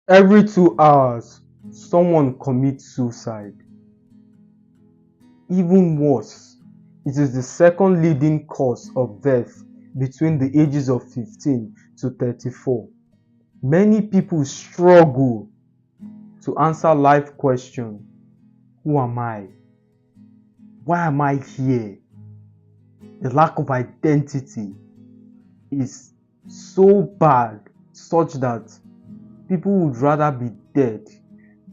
Every 2 hours, someone commits suicide. Even worse, it is the second leading cause of death between the ages of 15 to 34. Many people struggle to answer life question: who am I? Why am I here? The lack of identity is so bad, such that people would rather be dead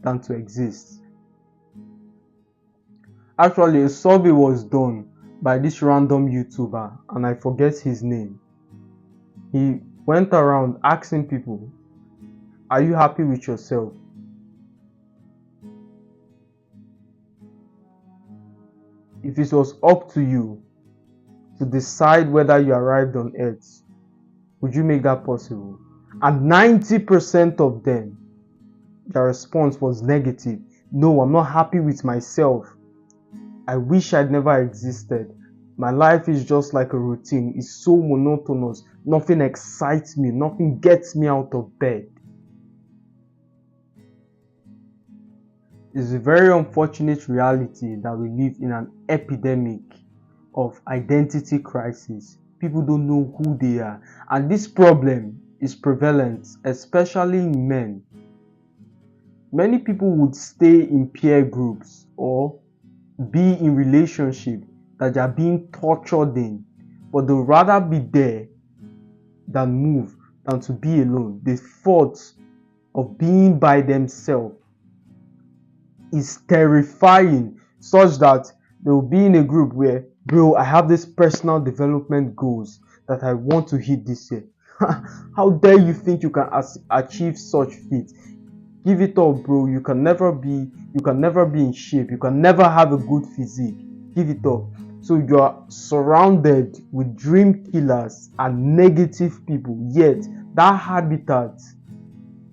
than to exist. Actually, a survey was done by this random YouTuber, and I forget his name. He went around asking people, are you happy with yourself? If it was up to you to decide whether you arrived on earth, would you make that possible? And 90% of them, their response was negative. No, I'm not happy with myself. I wish I'd never existed. My life is just like a routine. It's so monotonous. Nothing excites me. Nothing gets me out of bed. It's a very unfortunate reality that we live in an epidemic of identity crisis. People don't know who they are. And this problem is prevalent, especially in men. Many people would stay in peer groups or be in relationship that they are being tortured in, but they'll rather be there than move, than to be alone. The thought of being by themselves is terrifying, such that they'll be in a group where, bro, I have this personal development goals that I want to hit this year. How dare you think you can achieve such feat? Give it up, bro. You can never be in shape. You can never have a good physique. Give it up. So you are surrounded with dream killers and negative people, yet that habitat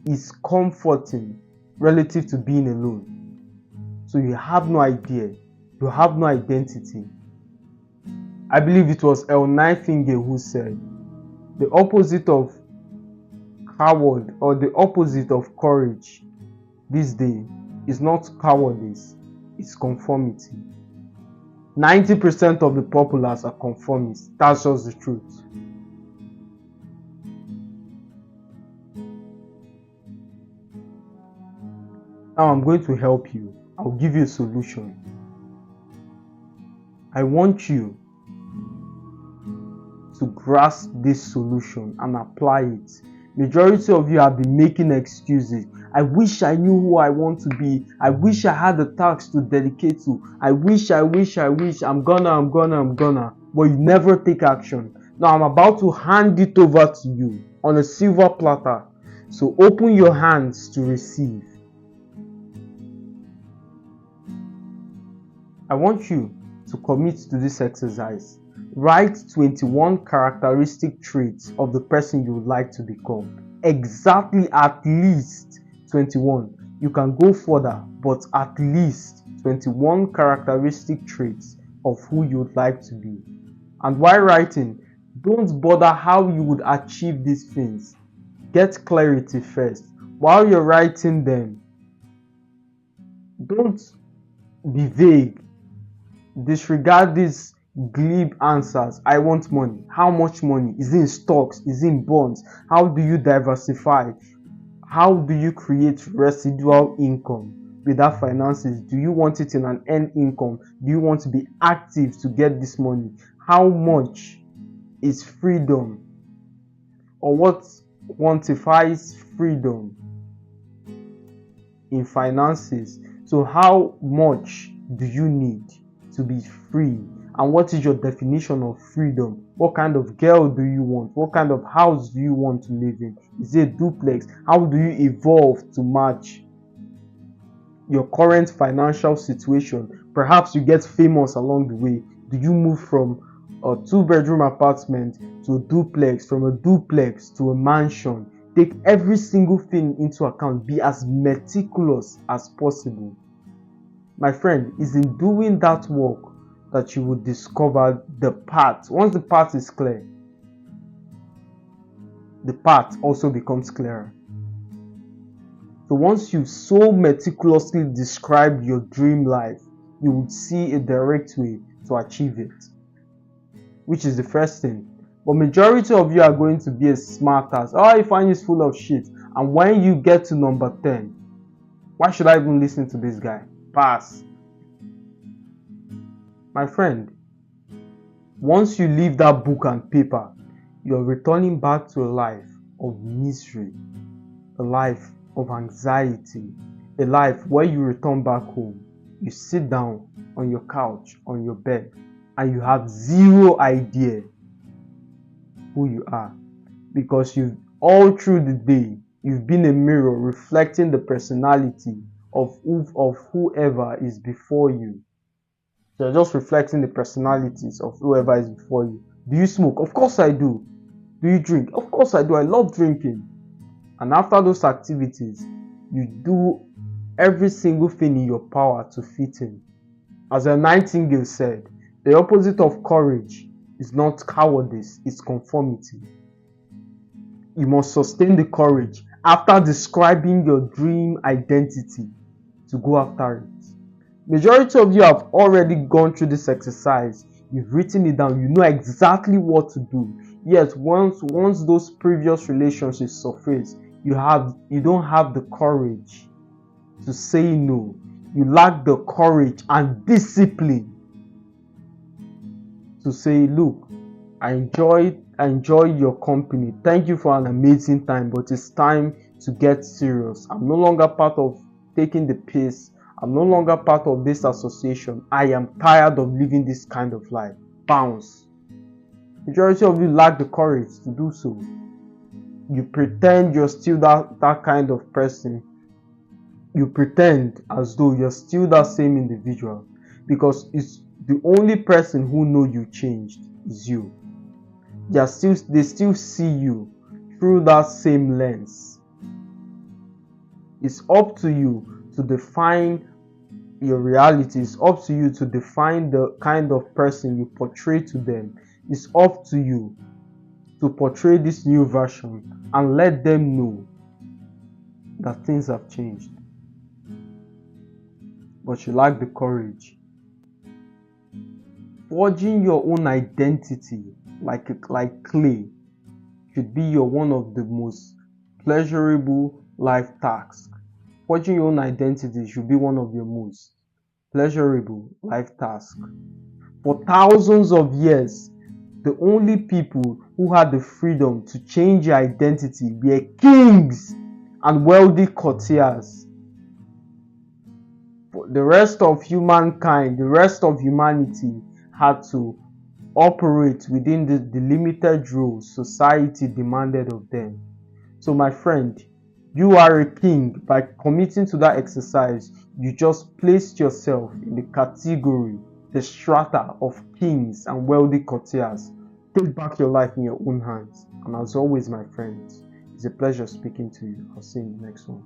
is comforting relative to being alone. So you have no idea. You have no identity. I believe it was El Nightingale who said, the opposite of coward, or the opposite of courage this day, is not cowardice, it's conformity. 90% of the populace are conformists. That's just the truth. Now I'm going to help you. I'll give you a solution. I want you to grasp this solution and apply it. Majority of you have been making excuses. I wish I knew who I want to be. I wish I had the task to dedicate to. I wish. I'm gonna. But you never take action. Now I'm about to hand it over to you on a silver platter. So open your hands to receive. I want you to commit to this exercise. Write 21 characteristic traits of the person you would like to become. Exactly, at least 21. You can go further, but at least 21 characteristic traits of who you would like to be. And while writing, don't bother how you would achieve these things. Get clarity first. While you're writing them, don't be vague. Disregard these glib answers. I want money. How much money? Is it in stocks? Is it in bonds? How do you diversify? How do you create residual income with that finances? Do you want it in an earned income? Do you want to be active to get this money? How much is freedom? Or what quantifies freedom in finances? So how much do you need to be free? And what is your definition of freedom? What kind of girl do you want? What kind of house do you want to live in? Is it a duplex? How do you evolve to match your current financial situation? Perhaps you get famous along the way. Do you move from a 2-bedroom apartment to a duplex, from a duplex to a mansion? Take every single thing into account. Be as meticulous as possible. My friend, it's in doing that work that you will discover the path. Once the path is clear, the path also becomes clearer. So once you so meticulously describe your dream life, you would see a direct way to achieve it, which is the first thing. But majority of you are going to be as smart as, oh, you find is full of shit. And when you get to number 10, why should I even listen to this guy? Pass. My friend, once you leave that book and paper, you're returning back to a life of misery, a life of anxiety, a life where you return back home, you sit down on your couch, on your bed, and you have zero idea who you are, because you've all through the day you've been a mirror reflecting the personality of whoever is before you. You're just reflecting the personalities of whoever is before you. Do you smoke? Of course I do. Do you drink? Of course I do. I love drinking. And after those activities, you do every single thing in your power to fit in. As a Nightingale said, the opposite of courage is not cowardice, it's conformity. You must sustain the courage after describing your dream identity to go after it. Majority of you have already gone through this exercise. You've written it down. You know exactly what to do. Yet once those previous relationships surface, you don't have the courage to say no. You lack the courage and discipline to say, look, I enjoy your company. Thank you for an amazing time, but it's time to get serious. I'm no longer part of taking the piss. I'm no longer part of this association. I am tired of living this kind of life. Bounce. Majority of you lack the courage to do so. You pretend you're still that kind of person. You pretend as though you're still that same individual, because it's the only person who know you changed is you. They still see you through that same lens. It's up to you to define your reality. It's up to you to define the kind of person you portray to them. It's up to you to portray this new version and let them know that things have changed. But you lack the courage. Forging your own identity like clay should be one of the most pleasurable life tasks. Forging your own identity should be one of your most pleasurable life tasks. For thousands of years, the only people who had the freedom to change their identity were kings and wealthy courtiers. For the rest of humankind, the rest of humanity had to operate within the limited rules society demanded of them. So my friend, you are a king. By committing to that exercise, you just placed yourself in the category, the strata of kings and wealthy courtiers. Take back your life in your own hands. And as always, my friends, it's a pleasure speaking to you. I'll see you in the next one.